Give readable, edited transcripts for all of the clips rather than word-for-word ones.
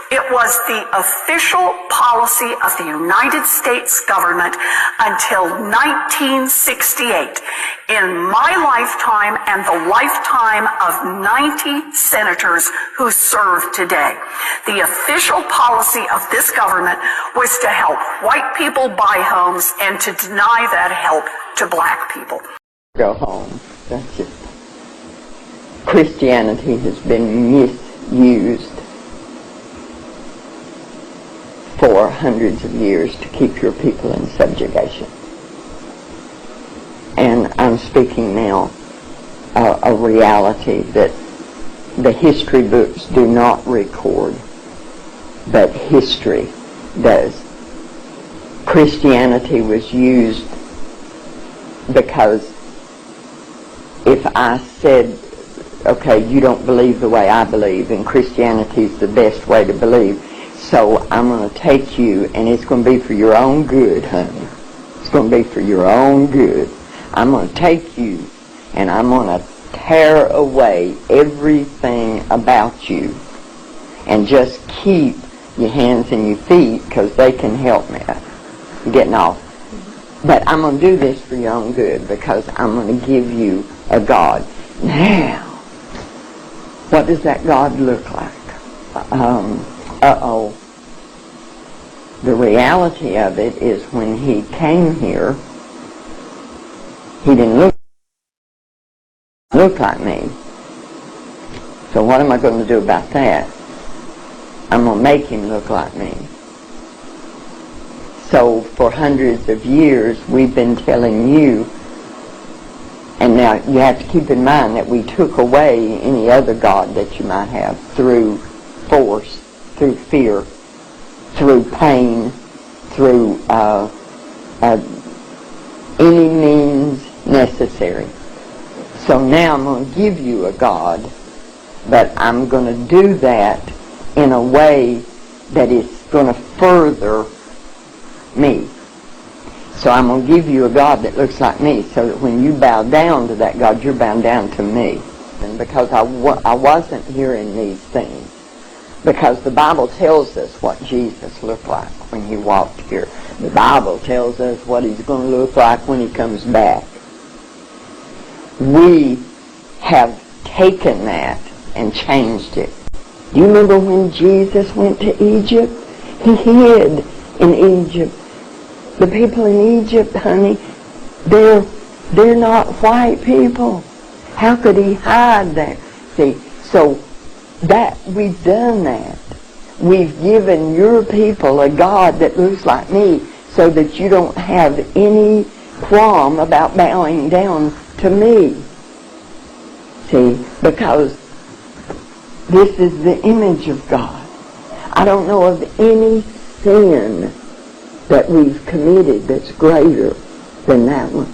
It was the official policy of the United States government until 1968. In my lifetime and the lifetime of 90 senators who serve today, the official policy of this government was to help white people buy homes and to deny that help to black people. Go home. That's it. Christianity has been misused for hundreds of years to keep your people in subjugation. And I'm speaking now a reality that the history books do not record, but history does. Christianity was used because if I said, okay, you don't believe the way I believe, and Christianity is the best way to believe, so I'm going to take you, and it's going to be for your own good, honey. It's going to be for your own good. I'm going to take you, and I'm going to tear away everything about you, and just keep your hands and your feet, because they can help me. Getting off. But I'm going to do this for your own good, because I'm going to give you a God. Now, what does that God look like? The reality of it is when he came here, he didn't look like me. So what am I going to do about that? I'm going to make him look like me. So for hundreds of years we've been telling you, and now you have to keep in mind that we took away any other God that you might have through force, through fear, through pain, through any means necessary. So now I'm going to give you a God, but I'm going to do that in a way that is going to further me. So I'm going to give you a God that looks like me, so that when you bow down to that God, you're bowing down to me. And because I wasn't hearing these things, because the Bible tells us what Jesus looked like when he walked here. The Bible tells us what he's going to look like when he comes back. We have taken that and changed it. Do you remember when Jesus went to Egypt? He hid in Egypt. The people in Egypt, honey, they're not white people. How could he hide that? See, so that we've done that. We've given your people a God that looks like me, so that you don't have any qualm about bowing down to me. See, because this is the image of God. I don't know of any sin that we've committed that's greater than that one.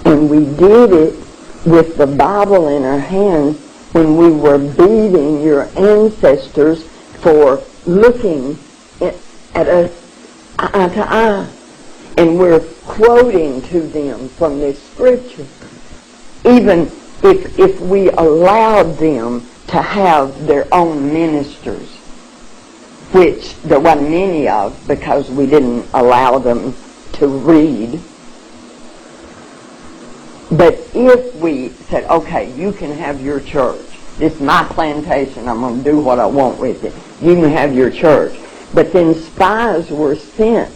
And we did it with the Bible in our hands when we were beating your ancestors for looking at us eye to eye. And we're quoting to them from this scripture. Even if we allowed them to have their own ministers, which there wasn't many of because we didn't allow them to read. But if we said, okay, you can have your church. This is my plantation. I'm going to do what I want with it. You can have your church. But then spies were sent.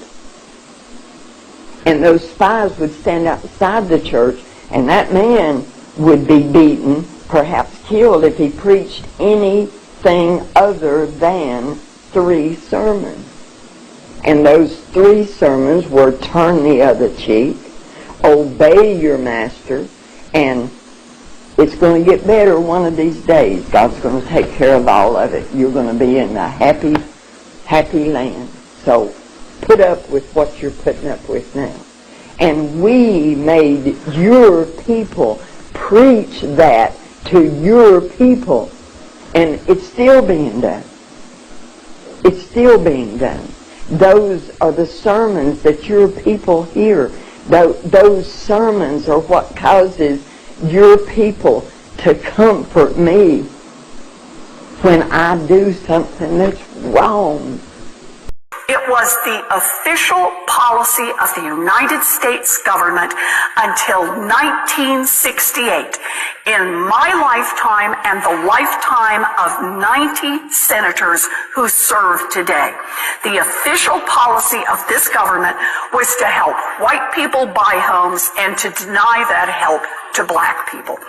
And those spies would stand outside the church, and that man would be beaten, perhaps killed, if he preached anything other than 3 sermons. And those 3 sermons were turn the other cheek, obey your master, and it's going to get better one of these days. God's going to take care of all of it. You're going to be in a happy, happy land. So put up with what you're putting up with now. And we made your people preach that to your people. And it's still being done. It's still being done. Those are the sermons that your people hear. Those sermons are what causes your people to comfort me when I do something that's wrong. It was the official policy of the United States government until 1968. In my lifetime and the lifetime of 90 senators who serve today, the official policy of this government was to help white people buy homes and to deny that help to black people.